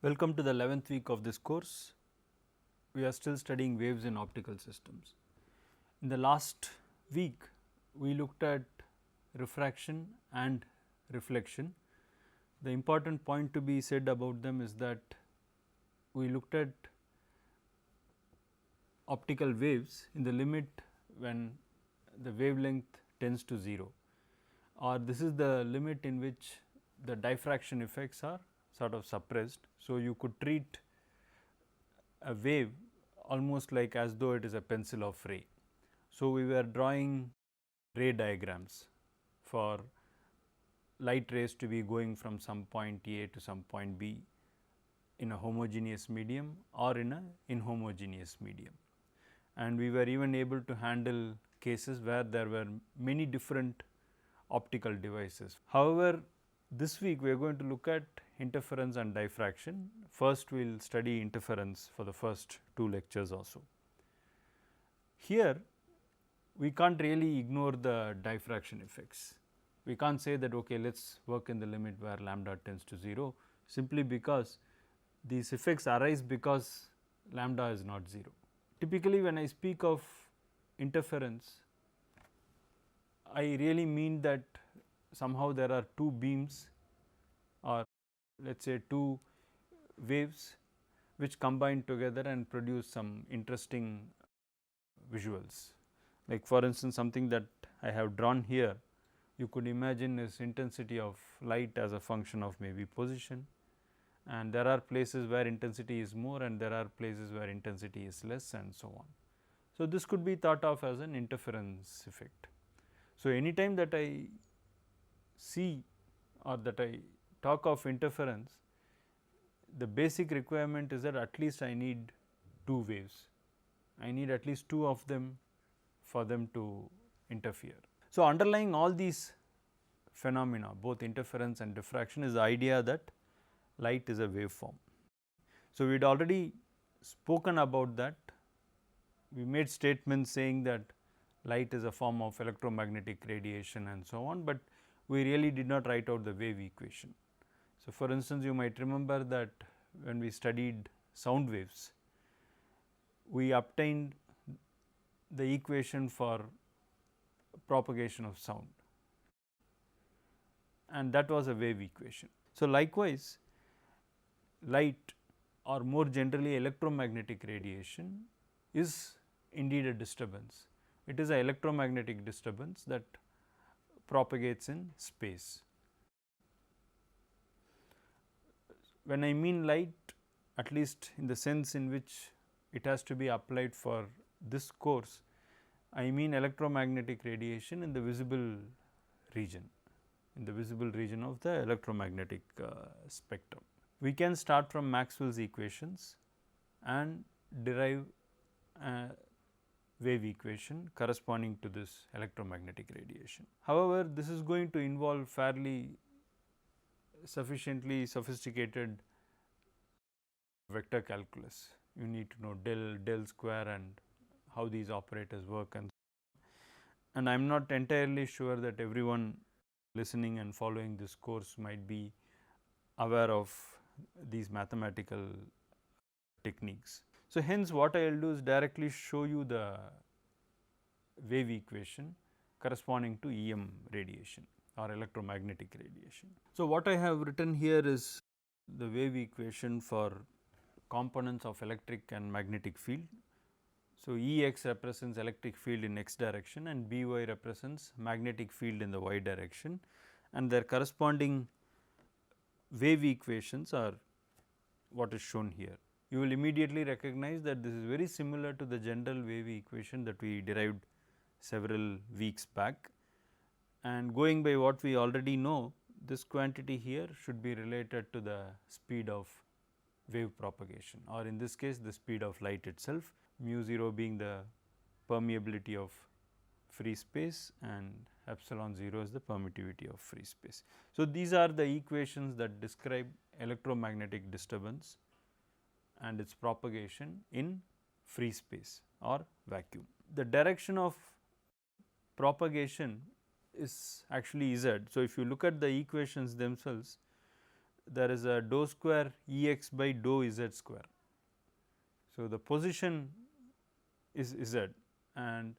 Welcome to the 11th week of this course. We are still studying waves in optical systems. In the last week, we looked at refraction and reflection. The important point to be said about them is that we looked at optical waves in the limit when the wavelength tends to 0, or this is the limit in which the diffraction effects are sort of suppressed. So, you could treat a wave almost like as though it is a pencil of ray. So, we were drawing ray diagrams for light rays to be going from some point A to some point B in a homogeneous medium or in a inhomogeneous medium. And we were even able to handle cases where there were many different optical devices. However, this week we are going to look at interference and diffraction. First, we will study interference for the first 2 lectures or so. Here, we can't really ignore the diffraction effects. We can't say that okay, let us work in the limit where lambda tends to 0, simply because these effects arise because lambda is not 0. Typically, when I speak of interference, I really mean that somehow there are 2 beams or let us say 2 waves which combine together and produce some interesting visuals. Like for instance, something that I have drawn here, you could imagine is intensity of light as a function of maybe position, and there are places where intensity is more and there are places where intensity is less and so on. So, this could be thought of as an interference effect. So, anytime that I see or that I talk of interference, the basic requirement is that at least I need 2 waves. I need at least 2 of them for them to interfere. So, underlying all these phenomena, both interference and diffraction, is the idea that light is a waveform. So, we had already spoken about that. We made statements saying that light is a form of electromagnetic radiation and so on, but we really did not write out the wave equation. So, for instance, you might remember that when we studied sound waves, we obtained the equation for propagation of sound, and that was a wave equation. So, likewise, light or more generally electromagnetic radiation is indeed a disturbance. It is an electromagnetic disturbance that propagates in space. When I mean light, at least in the sense in which it has to be applied for this course, I mean electromagnetic radiation in the visible region, of the electromagnetic spectrum. We can start from Maxwell's equations and derive a wave equation corresponding to this electromagnetic radiation. However, this is going to involve fairly sufficiently sophisticated vector calculus. You need to know del square and how these operators work, and I am not entirely sure that everyone listening and following this course might be aware of these mathematical techniques. So, hence what I will do is directly show you the wave equation corresponding to EM radiation or electromagnetic radiation. So, what I have written here is the wave equation for components of electric and magnetic field. So, Ex represents electric field in x direction and By represents magnetic field in the y direction, and their corresponding wave equations are what is shown here. You will immediately recognize that this is very similar to the general wave equation that we derived several weeks back, and going by what we already know, this quantity here should be related to the speed of wave propagation, or in this case the speed of light itself, mu 0 being the permeability of free space and epsilon 0 is the permittivity of free space. So, these are the equations that describe electromagnetic disturbance and its propagation in free space or vacuum. The direction of propagation is actually z. So, if you look at the equations themselves, there is a dou square E x by dou z square. So, the position is z and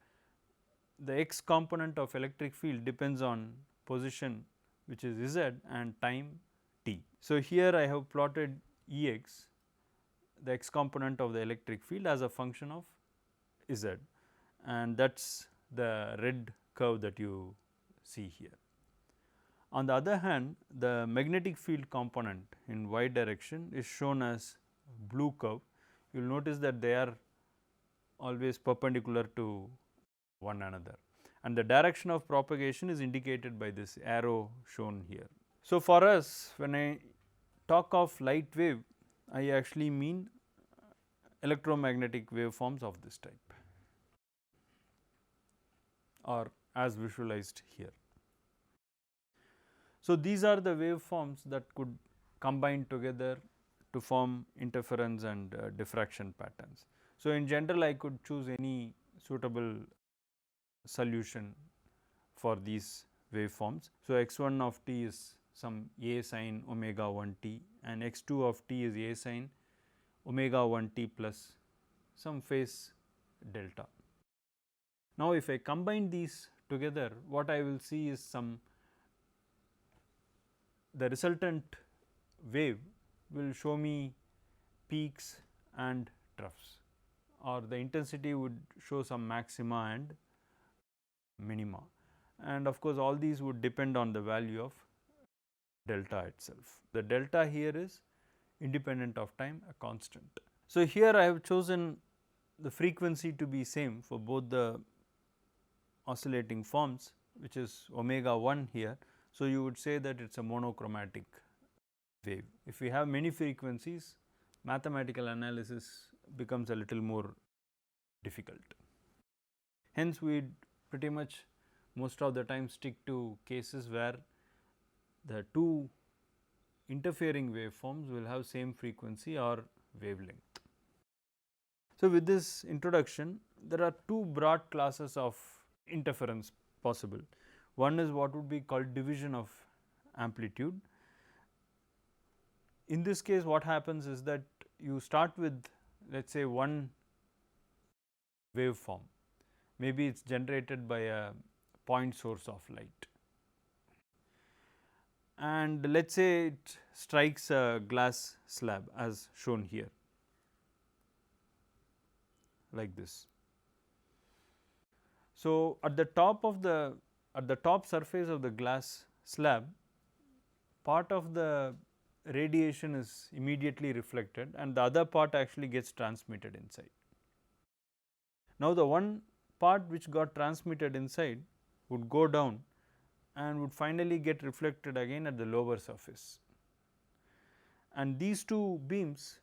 the x component of electric field depends on position, which is z, and time t. So, here I have plotted E x, the x component of the electric field, as a function of z, and that is the red curve that you see here. On the other hand, the magnetic field component in y direction is shown as blue curve. You will notice that they are always perpendicular to one another, and the direction of propagation is indicated by this arrow shown here. So, for us, when I talk of light wave, I actually mean electromagnetic waveforms of this type, or as visualized here. So, these are the waveforms that could combine together to form interference and diffraction patterns. So, in general I could choose any suitable solution for these waveforms. So, x 1 of t is some a sin omega 1 t and x 2 of t is a sin omega 1 t plus some phase delta. Now, if I combine these together, what I will see is the resultant wave will show me peaks and troughs, or the intensity would show some maxima and minima, and of course, all these would depend on the value of delta itself. The delta here is independent of time, a constant. So, here I have chosen the frequency to be same for both the oscillating forms, which is omega 1 here. So, you would say that it is a monochromatic wave. If we have many frequencies, mathematical analysis becomes a little more difficult. Hence, we pretty much most of the time stick to cases where the two interfering waveforms will have same frequency or wavelength. So, with this introduction, there are two broad classes of interference possible. One is what would be called division of amplitude. In this case, what happens is that you start with, let us say, one waveform, maybe it is generated by a point source of light, and let us say it strikes a glass slab as shown here, like this. So, at the top surface of the glass slab, part of the radiation is immediately reflected and the other part actually gets transmitted inside. Now, the one part which got transmitted inside would go down and would finally get reflected again at the lower surface, and these two beams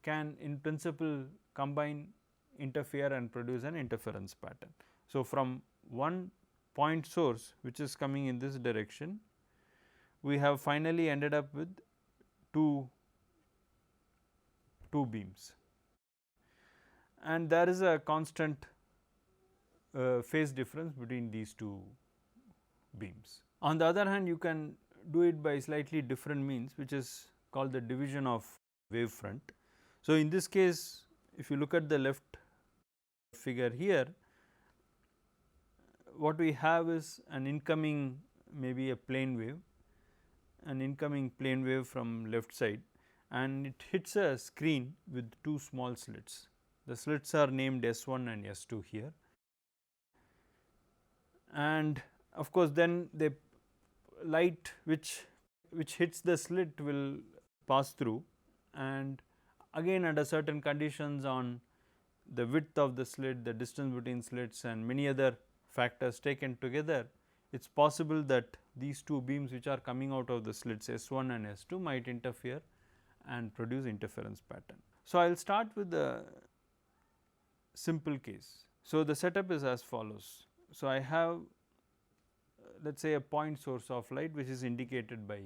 can in principle combine, interfere and produce an interference pattern. So, from one point source which is coming in this direction, we have finally ended up with two beams, and there is a constant phase difference between these two beams. On the other hand, you can do it by slightly different means, which is called the division of wave front. So, in this case, if you look at the left figure here, what we have is an incoming, maybe a plane wave, an incoming plane wave from left side, and it hits a screen with two small slits. The slits are named S1 and S2 here, and of course, then the light which hits the slit will pass through, and again under certain conditions on the width of the slit, the distance between slits and many other factors taken together, it is possible that these two beams which are coming out of the slits S1 and S2 might interfere and produce interference pattern. So, I will start with the simple case. So, the setup is as follows. So, I have let us say a point source of light which is indicated by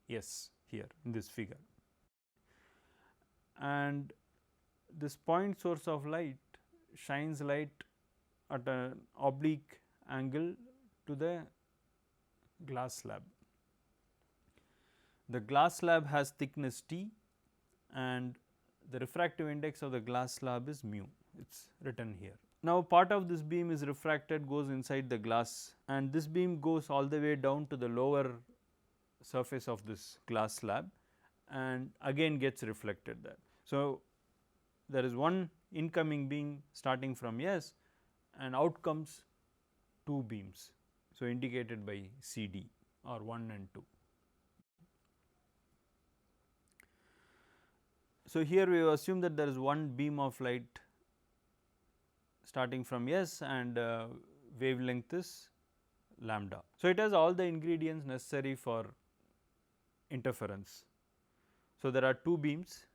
S here in this figure, and this point source of light shines light at an oblique angle to the glass slab. the glass slab has thickness T and the refractive index of the glass slab is mu, it is written here. Now, part of this beam is refracted, goes inside the glass, and this beam goes all the way down to the lower surface of this glass slab and again gets reflected there. So, there is one incoming beam starting from S and out comes two beams. So, indicated by CD or 1 and 2. So, here we assume that there is one beam of light starting from S and wavelength is lambda. So, it has all the ingredients necessary for interference. So, there are two beams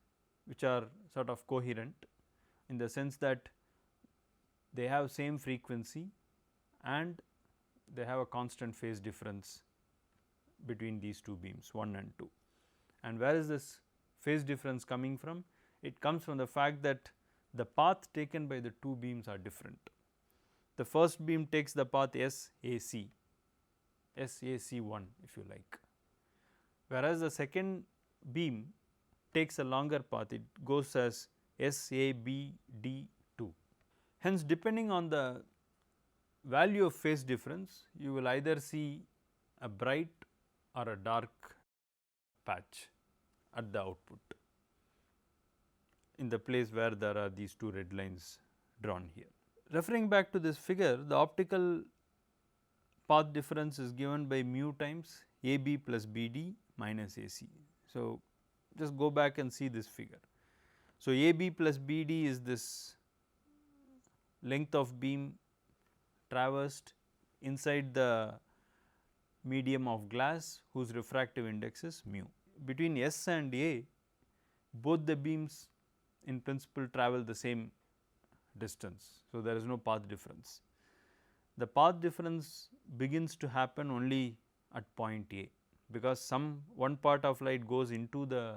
which are sort of coherent in the sense that they have same frequency and they have a constant phase difference between these two beams 1 and 2. And where is this phase difference coming from? It comes from the fact that the path taken by the two beams are different. The first beam takes the path SAC, SAC1 if you like, whereas the second beam takes a longer path, it goes as SABD2. Hence, depending on the value of phase difference, you will either see a bright or a dark patch at the output in the place where there are these two red lines drawn here. Referring back to this figure, the optical path difference is given by mu times AB plus BD minus AC. So, just go back and see this figure. So, AB plus BD is this length of beam traversed inside the medium of glass whose refractive index is mu. Between S and A, both the beams in principle travel the same distance. So, there is no path difference. The path difference begins to happen only at point A, because one part of light goes into the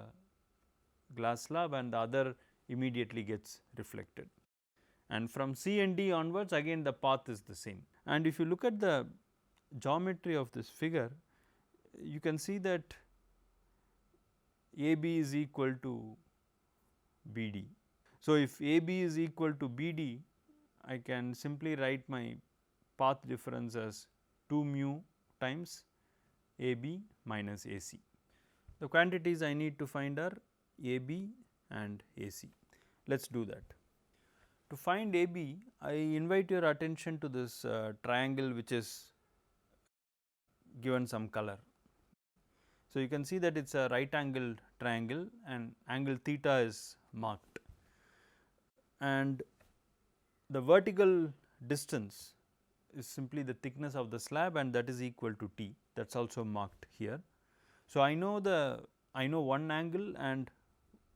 glass slab and the other immediately gets reflected. And from C and D onwards again the path is the same. And if you look at the geometry of this figure, you can see that AB is equal to BD. So, if AB is equal to BD, I can simply write my path difference as 2 mu times AB minus AC. The quantities I need to find are AB and AC. Let us do that. To find AB, I invite your attention to this triangle which is given some color. So, you can see that it is a right angled triangle and angle theta is marked, and the vertical distance is simply the thickness of the slab and that is equal to T, that is also marked here. So, I know one angle and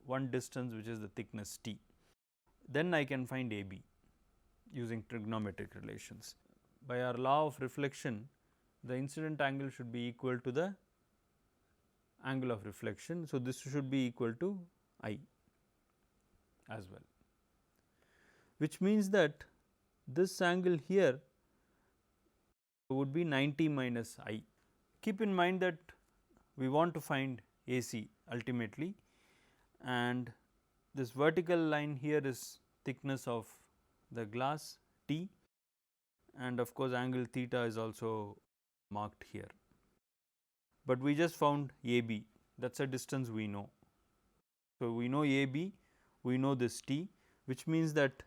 one distance which is the thickness T. Then I can find AB using trigonometric relations. By our law of reflection, the incident angle should be equal to the angle of reflection. So, this should be equal to I as well, which means that this angle here would be 90 minus I. Keep in mind that we want to find AC ultimately, and this vertical line here is thickness of the glass T, and of course, angle theta is also marked here. But we just found AB, that is a distance we know. So, we know AB, we know this T, which means that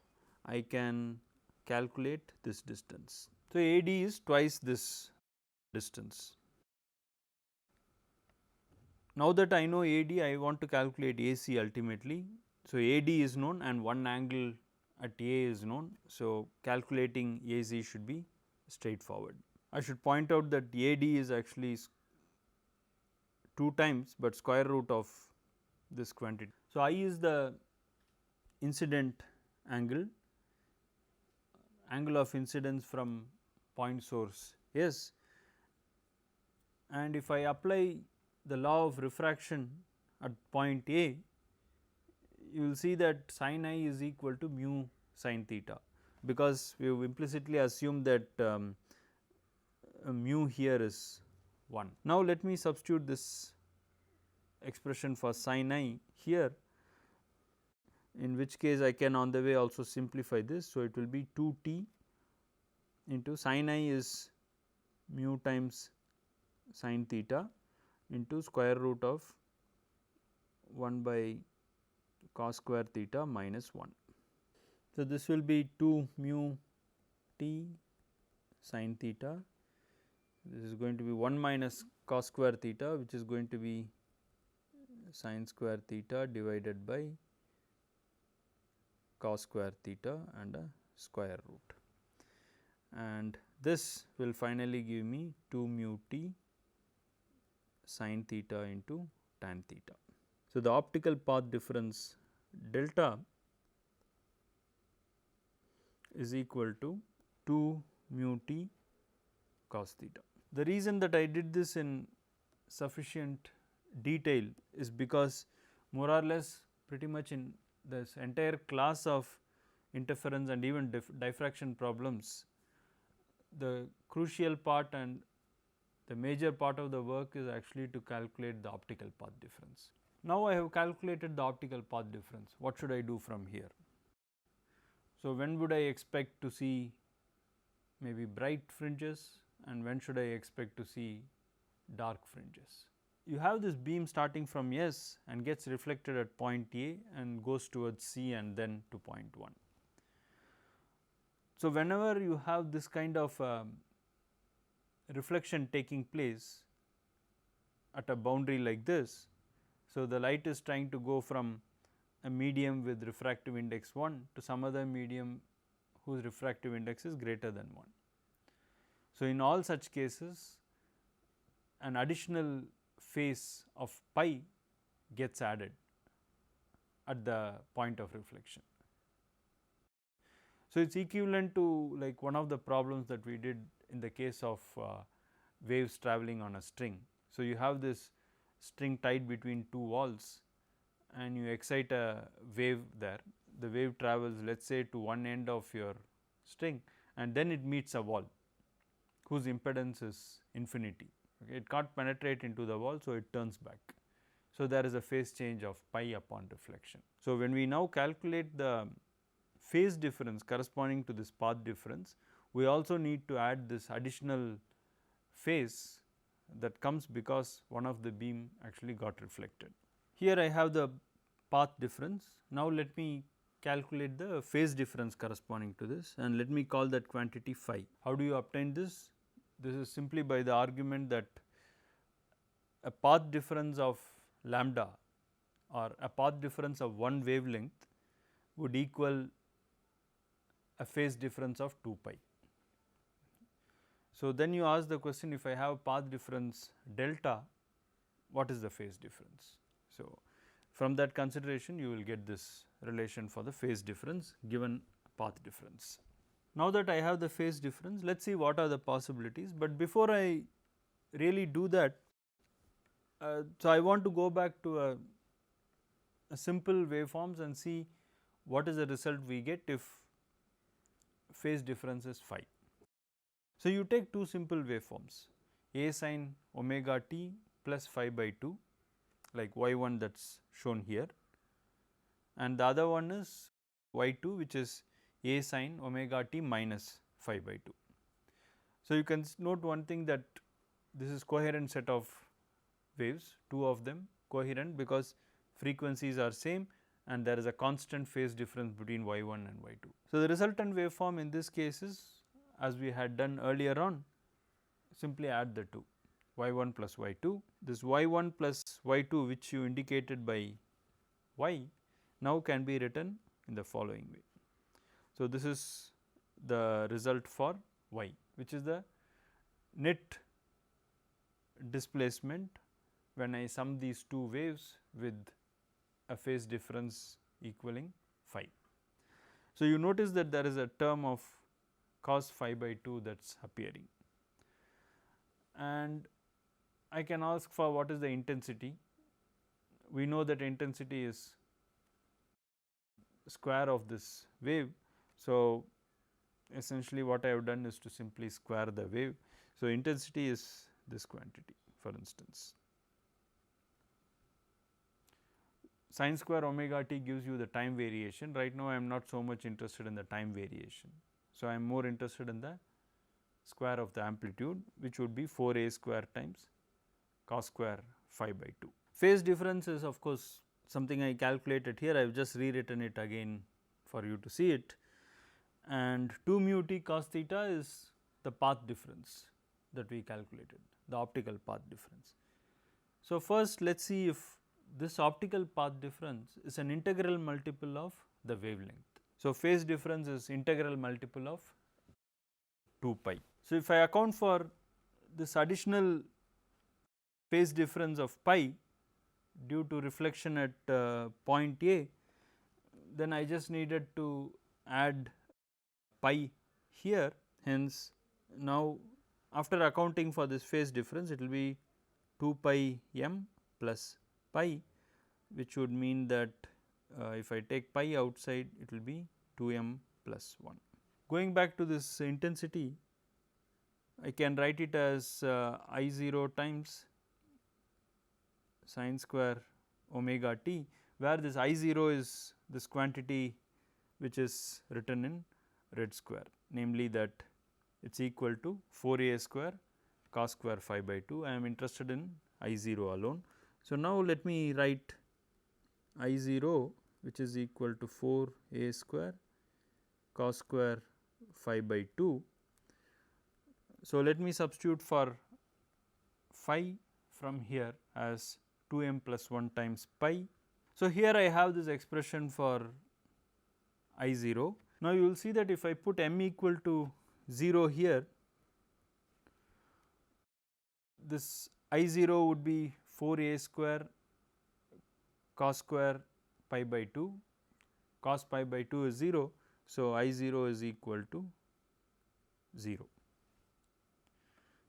I can calculate this distance. So, AD is twice this distance. Now that I know AD, I want to calculate AC ultimately. So, AD is known and one angle at A is known. So, calculating AC should be straightforward. I should point out that AD is actually 2 times, but square root of this quantity. So, I is the incident angle of incidence from point source S, and if I apply the law of refraction at point A, you will see that sin I is equal to mu sin theta, because we have implicitly assumed that mu here is 1. Now, let me substitute this expression for sin I here, in which case I can on the way also simplify this. So, it will be 2 t into sin I is mu times sin theta into square root of 1 by cos square theta minus 1. So, this will be 2 mu t sin theta, this is going to be 1 minus cos square theta, which is going to be sin square theta divided by cos square theta and a square root, and this will finally give me 2 mu t sin theta into tan theta. So, the optical path difference delta is equal to 2 mu t cos theta. The reason that I did this in sufficient detail is because more or less pretty much in this entire class of interference and even diffraction problems, the crucial part and the major part of the work is actually to calculate the optical path difference. Now, I have calculated the optical path difference, what should I do from here? So, when would I expect to see maybe bright fringes and when should I expect to see dark fringes? You have this beam starting from S and gets reflected at point A and goes towards C and then to point 1. So, whenever you have this kind of reflection taking place at a boundary like this, so the light is trying to go from a medium with refractive index 1 to some other medium whose refractive index is greater than 1. So, in all such cases an additional phase of pi gets added at the point of reflection. So, it is equivalent to like one of the problems that we did in the case of waves traveling on a string. So, you have this string tied between two walls and you excite a wave there, the wave travels let us say to one end of your string and then it meets a wall whose impedance is infinity. Okay. It can't penetrate into the wall, so it turns back. So, there is a phase change of pi upon reflection. So, when we now calculate the phase difference corresponding to this path difference, we also need to add this additional phase that comes because one of the beam actually got reflected. Here I have the path difference. Now, let me calculate the phase difference corresponding to this and let me call that quantity phi. How do you obtain this? This is simply by the argument that a path difference of lambda or a path difference of one wavelength would equal a phase difference of 2 pi. So, then you ask the question, if I have path difference delta, what is the phase difference? So, from that consideration you will get this relation for the phase difference given path difference. Now that I have the phase difference, let us see what are the possibilities, but before I really do that, so I want to go back to a simple waveforms and see what is the result we get if phase difference is phi. So, you take two simple waveforms, A sin omega t plus phi by 2 like y1 that is shown here, and the other one is y2 which is A sin omega t minus phi by 2. So, you can note one thing, that this is coherent set of waves, two of them coherent because frequencies are same and there is a constant phase difference between y1 and y2. So, the resultant waveform in this case is, as we had done earlier on, simply add the two, y1 plus y2. This y1 plus y2 which you indicated by y now can be written in the following way. So, this is the result for y, which is the net displacement when I sum these two waves with a phase difference equaling phi. So, you notice that there is a term of cos phi by 2 that is appearing, and I can ask for what is the intensity. We know that intensity is square of this wave. So, essentially what I have done is to simply square the wave. So, intensity is this quantity for instance. sin square omega t gives you the time variation. Right now I am not so much interested in the time variation. So, I am more interested in the square of the amplitude, which would be 4 a square times cos square phi by 2. Phase difference is of course something I calculated here. I have just rewritten it again for you to see it, and 2 mu t cos theta is the path difference that we calculated, the optical path difference. So, first let us see if this optical path difference is an integral multiple of the wavelength. So, phase difference is integral multiple of 2 pi. So, if I account for this additional phase difference of pi due to reflection at point A, then I just needed to add pi here. Hence, now after accounting for this phase difference, it will be 2 pi m plus pi, which would mean that if I take pi outside, it will be 2 m plus 1. Going back to this intensity, I can write it as I 0 times sin square omega t, where this I 0 is this quantity which is written in red square, namely that it is equal to 4 a square cos square phi by 2. I am interested in I 0 alone. So, now let me write I 0, which is equal to 4 a square cos square phi by 2. So, let me substitute for phi from here as 2 m plus 1 times pi. So, here I have this expression for I 0. Now, you will see that if I put m equal to 0 here, this I 0 would be 4 a square cos square pi by 2, cos pi by 2 is 0. So, I 0 is equal to 0.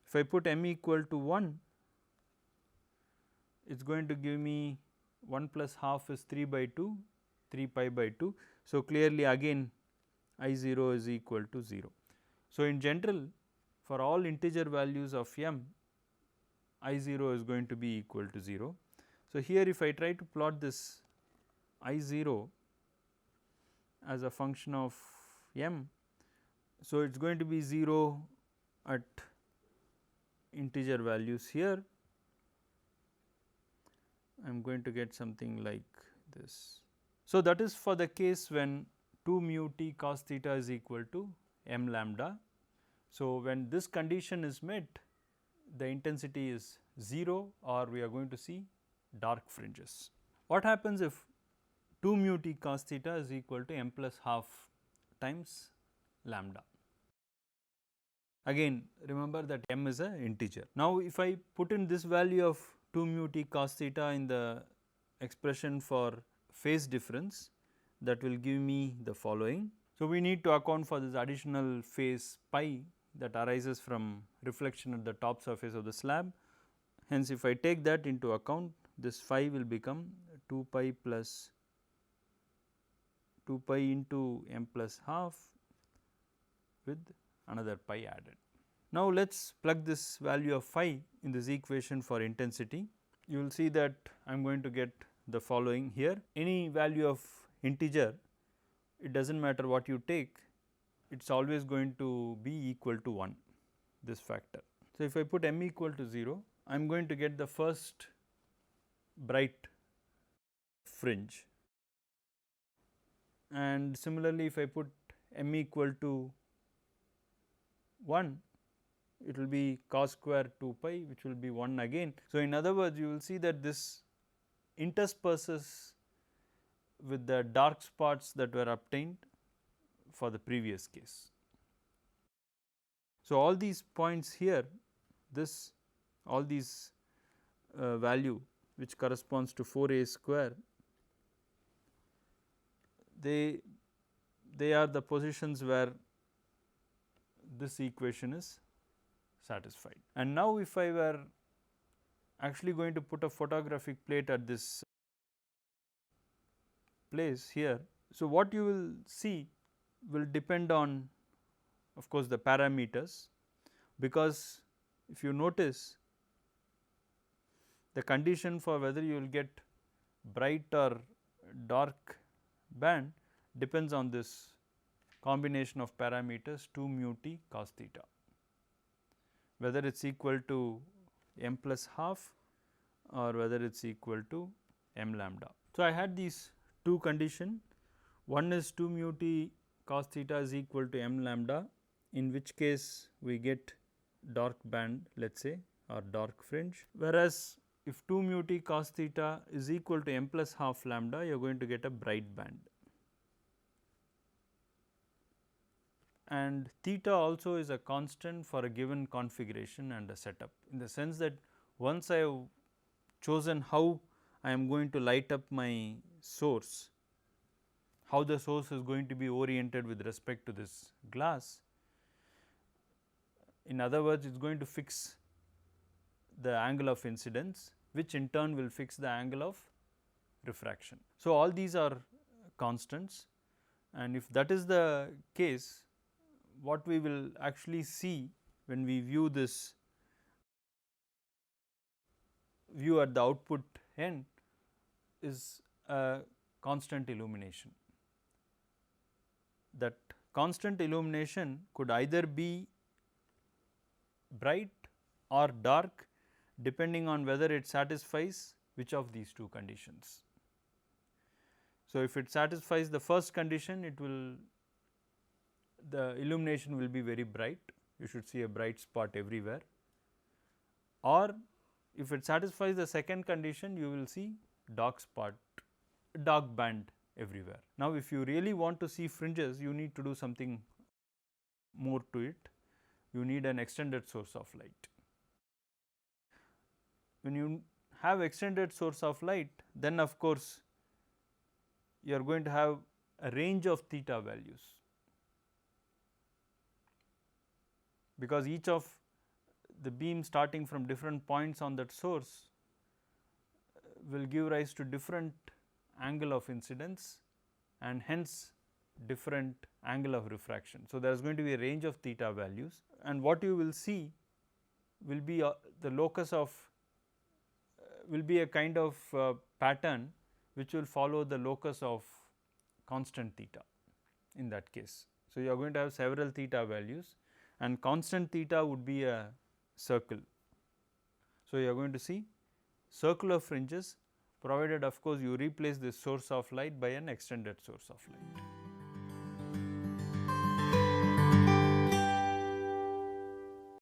If I put m equal to 1, it is going to give me 1 plus half is 3 by 2, 3 pi by 2. So, clearly again I 0 is equal to 0. So, in general, for all integer values of m, I 0 is going to be equal to 0. So, here if I try to plot this I 0 as a function of m, so it is going to be 0 at integer values here. I am going to get something like this. So, that is for the case when 2 mu t cos theta is equal to m lambda. So, when this condition is met, the intensity is 0, or we are going to see dark fringes. What happens if 2 mu t cos theta is equal to m plus half times lambda? Again, remember that m is an integer. Now, if I put in this value of 2 mu t cos theta in the expression for phase difference, that will give me the following. So, we need to account for this additional phase pi that arises from reflection at the top surface of the slab. Hence, if I take that into account, this phi will become 2 pi plus 2 pi into m plus half with another pi added. Now, let us plug this value of phi in this equation for intensity. You will see that I am going to get the following here. Any value of integer, it does not matter what you take, it is always going to be equal to 1, this factor. So, if I put m equal to 0, I am going to get the first bright fringe, and similarly if I put m equal to 1, it will be cos square 2 pi, which will be 1 again. So, in other words, you will see that this intersperses with the dark spots that were obtained for the previous case. So, all these points here, this all these value which corresponds to 4 a square, they are the positions where this equation is satisfied. And now, if I were actually going to put a photographic plate at this place here, so what you will see will depend on, of course, the parameters, because if you notice, the condition for whether you will get bright or dark band depends on this combination of parameters 2 mu t cos theta, whether it is equal to m plus half or whether it is equal to m lambda. So, I had these two conditions. One is 2 mu t cos theta is equal to m lambda, in which case we get dark band, let us say, or dark fringe, whereas if 2 mu t cos theta is equal to m plus half lambda, you are going to get a bright band. And theta also is a constant for a given configuration and a setup, in the sense that once I have chosen how I am going to light up my source, how the source is going to be oriented with respect to this glass. In other words, it is going to fix the angle of incidence, which in turn will fix the angle of refraction. So, all these are constants, and if that is the case, what we will actually see when we view this view at the output end is a constant illumination. That constant illumination could either be bright or dark, depending on whether it satisfies which of these two conditions. So, if it satisfies the first condition, it will the illumination will be very bright, you should see a bright spot everywhere, or if it satisfies the second condition, you will see dark spot, dark band everywhere. Now, if you really want to see fringes, you need to do something more to it, you need an extended source of light. When you have extended source of light, then of course, you are going to have a range of theta values, because each of the beam starting from different points on that source will give rise to different angle of incidence and hence different angle of refraction. So, there is going to be a range of theta values, and what you will see will be the locus of will be a kind of pattern which will follow the locus of constant theta in that case. So, you are going to have several theta values, and constant theta would be a circle. So, you are going to see circular fringes, provided of course, you replace this source of light by an extended source of light.